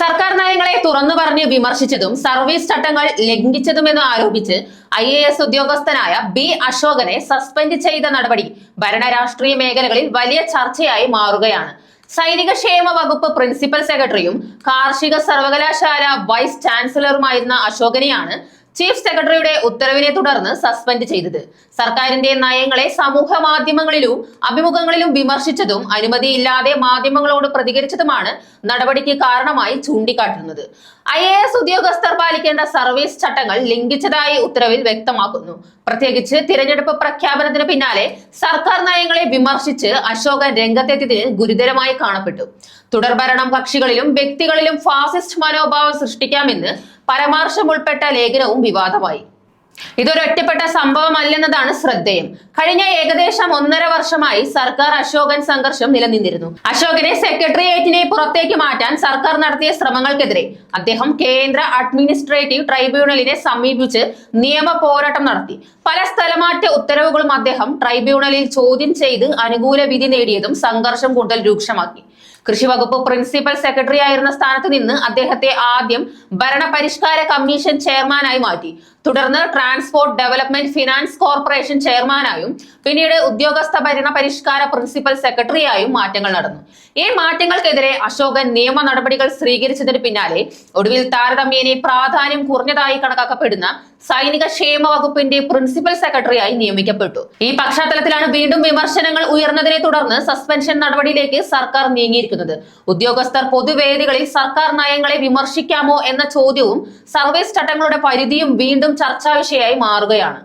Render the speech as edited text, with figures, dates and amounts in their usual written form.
സർക്കാർ നയങ്ങളെ തുറന്നു പറഞ്ഞ് വിമർശിച്ചതും സർവീസ് ചട്ടങ്ങൾ ലംഘിച്ചതുമെന്ന് ആരോപിച്ച് IAS ഉദ്യോഗസ്ഥനായ B അശോകനെ സസ്പെൻഡ് ചെയ്ത നടപടി ഭരണ രാഷ്ട്രീയ മേഖലകളിൽ വലിയ ചർച്ചയായി മാറുകയാണ്. സൈനിക ക്ഷേമ വകുപ്പ് പ്രിൻസിപ്പൽ സെക്രട്ടറിയും കാർഷിക സർവകലാശാല വൈസ് ചാൻസലറുമായിരുന്ന അശോകനെയാണ് ചീഫ് സെക്രട്ടറിയുടെ ഉത്തരവിനെ തുടർന്ന് സസ്പെൻഡ് ചെയ്തത്. സർക്കാരിന്റെ നയങ്ങളെ സമൂഹ മാധ്യമങ്ങളിലും അഭിമുഖങ്ങളിലും വിമർശിച്ചതും അനുമതിയില്ലാതെ മാധ്യമങ്ങളോട് പ്രതികരിച്ചതുമാണ് നടപടിക്ക് കാരണമായി ചൂണ്ടിക്കാട്ടുന്നത്. IAS ഉദ്യോഗസ്ഥർ പാലിക്കേണ്ട സർവീസ് ചട്ടങ്ങൾ ലംഘിച്ചതായി ഉത്തരവിൽ വ്യക്തമാക്കുന്നു. പ്രത്യേകിച്ച് തിരഞ്ഞെടുപ്പ് പ്രഖ്യാപനത്തിന് പിന്നാലെ സർക്കാർ നയങ്ങളെ വിമർശിച്ച് അശോകൻ രംഗത്തെത്തിയതിന് ഗുരുതരമായി കാണപ്പെട്ടു. തുടർഭരണം കക്ഷികളിലും വ്യക്തികളിലും ഫാസിസ്റ്റ് മനോഭാവം സൃഷ്ടിക്കാമെന്ന് പരാമർശം ഉൾപ്പെട്ട ലേഖനവും വിവാദമായി. ഇതൊരൊറ്റപ്പെട്ട സംഭവമല്ലെന്നതാണ് ശ്രദ്ധേയം. കഴിഞ്ഞ ഏകദേശം 1.5 വർഷമായി സർക്കാർ അശോകൻ സംഘർഷം നിലനിന്നിരുന്നു. അശോകനെ സെക്രട്ടേറിയറ്റിനെ പുറത്തേക്ക് മാറ്റാൻ സർക്കാർ നടത്തിയ ശ്രമങ്ങൾക്കെതിരെ അദ്ദേഹം കേന്ദ്ര അഡ്മിനിസ്ട്രേറ്റീവ് ട്രൈബ്യൂണലിനെ സമീപിച്ച് നിയമ പോരാട്ടം നടത്തി. പല സ്ഥലമാറ്റ ഉത്തരവുകളും അദ്ദേഹം ട്രൈബ്യൂണലിൽ ചോദ്യം ചെയ്ത് അനുകൂല വിധി നേടിയതും സംഘർഷം കൂടുതൽ രൂക്ഷമാക്കി. കൃഷി വകുപ്പ് പ്രിൻസിപ്പൽ സെക്രട്ടറി ആയിരുന്ന സ്ഥാനത്ത് നിന്ന് അദ്ദേഹത്തെ ആദ്യം ഭരണപരിഷ്കാര കമ്മീഷൻ ചെയർമാനായി മാറ്റി. തുടർന്ന് ട്രാൻസ്പോർട്ട് ഡെവലപ്മെന്റ് ഫിനാൻസ് കോർപ്പറേഷൻ ചെയർമാനായും പിന്നീട് ഉദ്യോഗസ്ഥ ഭരണ പരിഷ്കാര പ്രിൻസിപ്പൽ സെക്രട്ടറിയായും മാറ്റങ്ങൾ നടന്നു. ഈ മാറ്റങ്ങൾക്കെതിരെ അശോകൻ നിയമ നടപടികൾ സ്വീകരിച്ചതിന് പിന്നാലെ ഒടുവിൽ താരതമ്യേന പ്രാധാന്യം കുറഞ്ഞതായി കണക്കാക്കപ്പെടുന്ന സൈനിക ക്ഷേമ വകുപ്പിന്റെ പ്രിൻസിപ്പൽ സെക്രട്ടറിയായി നിയമിക്കപ്പെട്ടു. ഈ പശ്ചാത്തലത്തിലാണ് വീണ്ടും വിമർശനങ്ങൾ ഉയർന്നതിനെ തുടർന്ന് സസ്പെൻഷൻ നടപടിയിലേക്ക് സർക്കാർ നീങ്ങിയിരിക്കുന്നത്. ഉദ്യോഗസ്ഥർ പൊതുവേദികളിൽ സർക്കാർ നയങ്ങളെ വിമർശിക്കാമോ എന്ന ചോദ്യവും സർവീസ് ചട്ടങ്ങളുടെ പരിധിയും വീണ്ടും ചർച്ചാ വിഷയമായി മാറുകയാണ്.